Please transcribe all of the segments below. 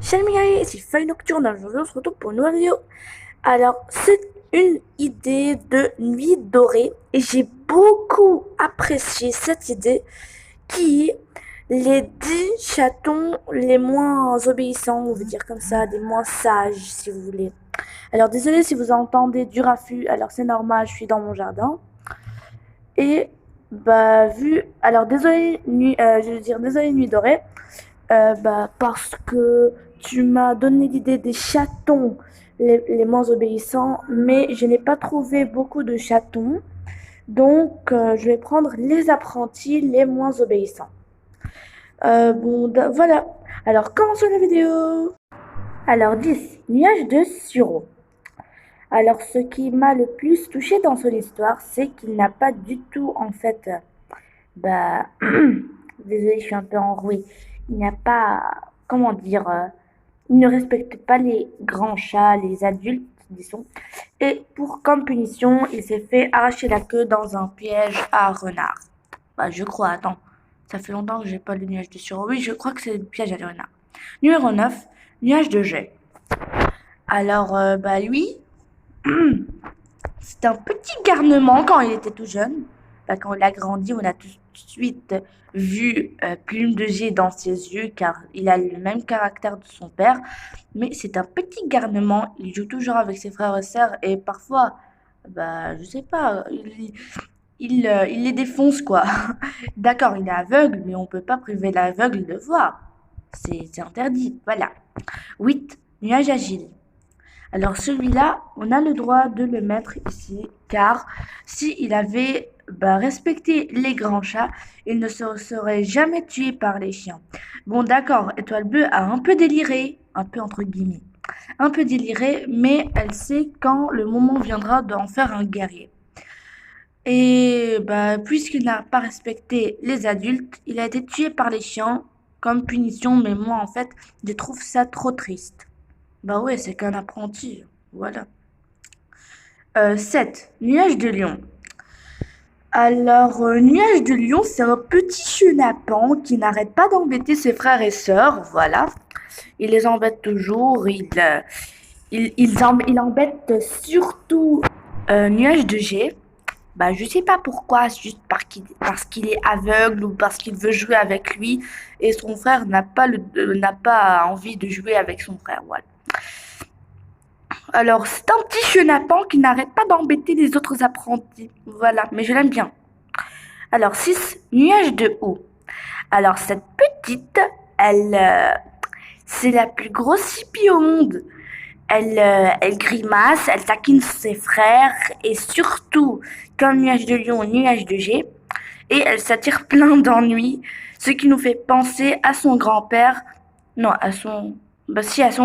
Salut Mireille, c'est Feuille Nocturne. Aujourd'hui, on se retrouve pour une nouvelle vidéo. Alors, c'est une idée de nuit dorée et j'ai beaucoup apprécié cette idée qui est les 10 chatons les moins obéissants, on veut dire comme ça, les moins sages si vous voulez. Alors, désolé si vous entendez du raffut, alors c'est normal, je suis dans mon jardin. Et alors désolé, je veux dire désolé nuit dorée. Parce que tu m'as donné l'idée des chatons les moins obéissants, mais je n'ai pas trouvé beaucoup de chatons. Donc, je vais prendre les apprentis les moins obéissants. Voilà. Alors, commençons la vidéo. Alors, 10. Nuage de sureau. Alors, ce qui m'a le plus touché dans son histoire, c'est qu'il n'a pas du tout, en fait, bah, désolé, je suis un peu enrouée. Il n'y a pas, comment dire, il ne respecte pas les grands chats, les adultes, disons. Et comme punition, il s'est fait arracher la queue dans un piège à renard. Bah, je crois, attends. Ça fait longtemps que j'ai pas le nuage de sureau. Oui, je crois que c'est le piège à renard. Numéro 9, nuage de jet. Alors, lui, c'est un petit garnement quand il était tout jeune. Quand il a grandi, on a tout de suite vu Plume de Jet dans ses yeux car il a le même caractère de son père. Mais c'est un petit garnement, il joue toujours avec ses frères et sœurs et parfois, je sais pas, il les défonce quoi. D'accord, il est aveugle, mais on peut pas priver l'aveugle de voir. C'est interdit, voilà. 8. Nuage agile. Alors celui-là, on a le droit de le mettre ici, car s'il avait respecté les grands chats, il ne se serait jamais tué par les chiens. Bon d'accord, Étoile Bleue a un peu déliré, un peu entre guillemets, un peu déliré, mais elle sait quand le moment viendra d'en faire un guerrier. Et puisqu'il n'a pas respecté les adultes, il a été tué par les chiens comme punition, mais moi en fait, je trouve ça trop triste. Bah ouais, c'est qu'un apprenti. Voilà. 7. Nuage de lion. Alors, Nuage de lion, c'est un petit chenapan qui n'arrête pas d'embêter ses frères et sœurs. Voilà. Il les embête toujours. Il embête surtout Nuage de jet. Je sais pas pourquoi, juste parce qu'il est aveugle ou parce qu'il veut jouer avec lui et son frère n'a pas envie de jouer avec son frère. Voilà. Alors, c'est un petit chenapan qui n'arrête pas d'embêter les autres apprentis. Voilà, mais je l'aime bien. Alors, 6. Nuage de eau. Alors, cette petite, c'est la plus grosse hippie au monde. Elle grimace, elle taquine ses frères et surtout, comme nuage de lion, nuage de jet. Et elle s'attire plein d'ennuis, ce qui nous fait penser à son grand-père, non, à son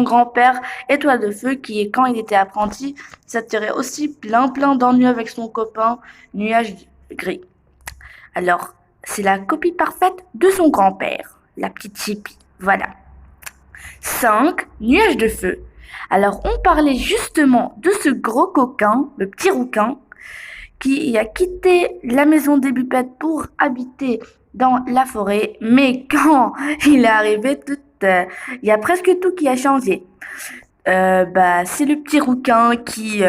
grand-père, Étoile de Feu, qui, quand il était apprenti, s'attirait aussi plein d'ennuis avec son copain, Nuage Gris. Alors, c'est la copie parfaite de son grand-père, la petite hippie. Voilà. 5. Nuage de Feu. Alors, on parlait justement de ce gros coquin, le petit rouquin, qui a quitté la maison des Bupettes pour habiter dans la forêt. Mais quand il est arrivé, il y a presque tout qui a changé. C'est le petit rouquin qui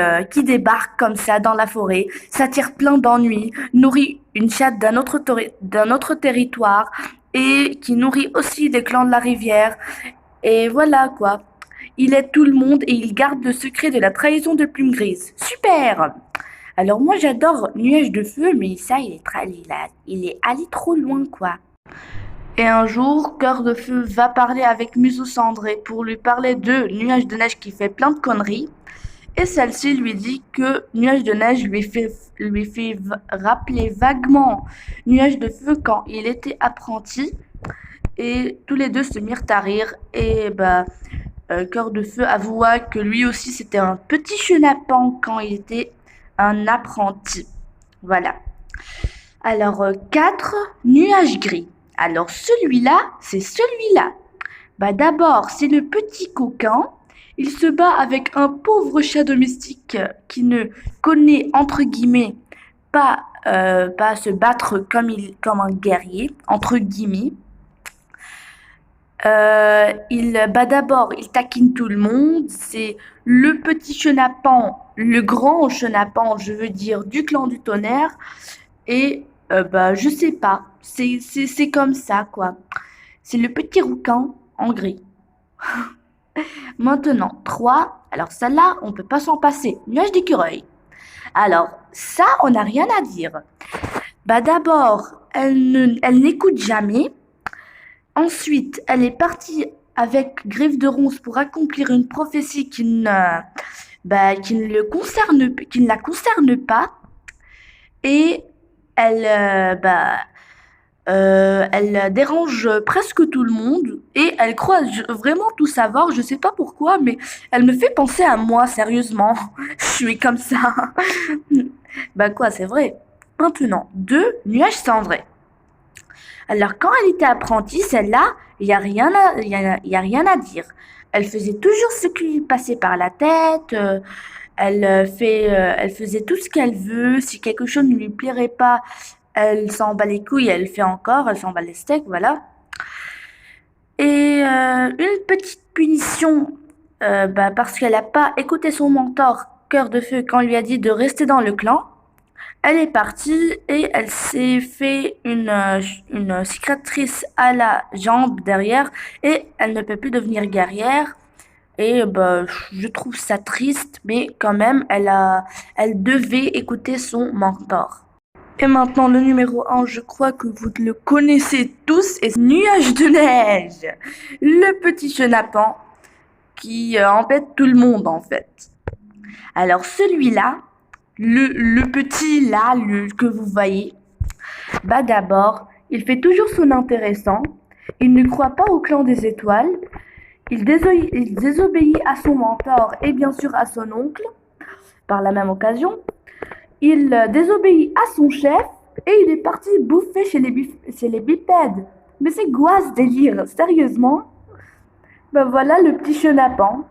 débarque comme ça dans la forêt, s'attire plein d'ennuis, nourrit une chatte d'un autre territoire et qui nourrit aussi des clans de la rivière. Et voilà quoi. Il aide tout le monde et il garde le secret de la trahison de Plume Grise. Super! Alors moi j'adore Nuage de Feu, mais ça il est allé trop loin quoi. Et un jour, Cœur de Feu va parler avec Museau Cendré pour lui parler de Nuage de Neige qui fait plein de conneries. Et celle-ci lui dit que Nuage de Neige lui fait rappeler vaguement Nuage de Feu quand il était apprenti. Et tous les deux se mirent à rire. Et Cœur de Feu avoua que lui aussi c'était un petit chenapan quand il était un apprenti. Voilà. Alors, 4, Nuage Gris. Alors, c'est celui-là. D'abord, c'est le petit coquin. Il se bat avec un pauvre chat domestique qui ne connaît, entre guillemets, pas se battre comme un guerrier, entre guillemets. D'abord, il taquine tout le monde. C'est le petit chenapan, le grand chenapan, je veux dire, du clan du tonnerre. Et je sais pas, c'est comme ça, quoi. C'est le petit rouquin en gris. Maintenant, 3. Alors celle-là, on peut pas s'en passer. Nuage d'écureuil. Alors, ça, on n'a rien à dire. D'abord, elle n'écoute jamais. Ensuite, elle est partie avec Griffe de Ronce pour accomplir une prophétie qui ne la concerne pas. Et elle, elle dérange presque tout le monde et elle croit vraiment tout savoir. Je sais pas pourquoi, mais elle me fait penser à moi, sérieusement. Je suis comme ça. Quoi, c'est vrai. Maintenant, 2 nuages cendrés. Alors, quand elle était apprentie, celle-là, y a rien à dire. Elle faisait toujours ce qui lui passait par la tête. Elle faisait tout ce qu'elle veut. Si quelque chose ne lui plairait pas, elle s'en bat les couilles, elle le fait encore, elle s'en bat les steaks, voilà. Et une petite punition, parce qu'elle n'a pas écouté son mentor, Cœur de Feu, quand on lui a dit de rester dans le clan. Elle est partie et elle s'est fait une cicatrice à la jambe derrière et elle ne peut plus devenir guerrière. Et je trouve ça triste, mais quand même, elle devait écouter son mentor. Et maintenant, le numéro 1, je crois que vous le connaissez tous, et c'est Nuage de neige. Le petit chenapan qui embête tout le monde, en fait. Alors, celui-là, le petit là, que vous voyez, d'abord, il fait toujours son intéressant. Il ne croit pas au clan des étoiles. Il désobéit à son mentor et bien sûr à son oncle, par la même occasion. Il désobéit à son chef et il est parti bouffer chez les bipèdes. Mais c'est quoi ce délire? Sérieusement? Voilà le petit chenapan.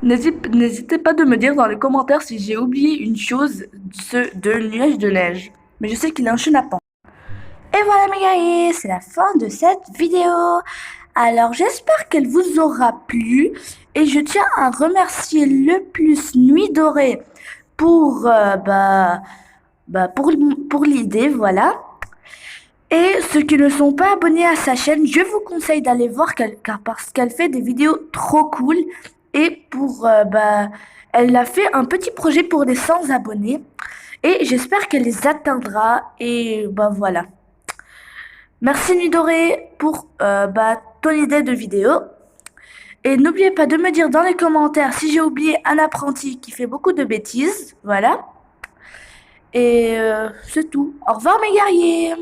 N'hésitez pas de me dire dans les commentaires si j'ai oublié une chose de Nuage de neige. Mais je sais qu'il est un chenapan. Et voilà mes guerriers, c'est la fin de cette vidéo. Alors j'espère qu'elle vous aura plu et je tiens à remercier le plus Nuit Dorée pour pour l'idée, voilà. Et ceux qui ne sont pas abonnés à sa chaîne, je vous conseille d'aller voir parce qu'elle fait des vidéos trop cool et elle a fait un petit projet pour des 100 abonnés et j'espère qu'elle les atteindra et voilà. Merci Nuit Dorée pour ton idée de vidéo. Et n'oubliez pas de me dire dans les commentaires si j'ai oublié un apprenti qui fait beaucoup de bêtises. Voilà. Et c'est tout. Au revoir mes guerriers.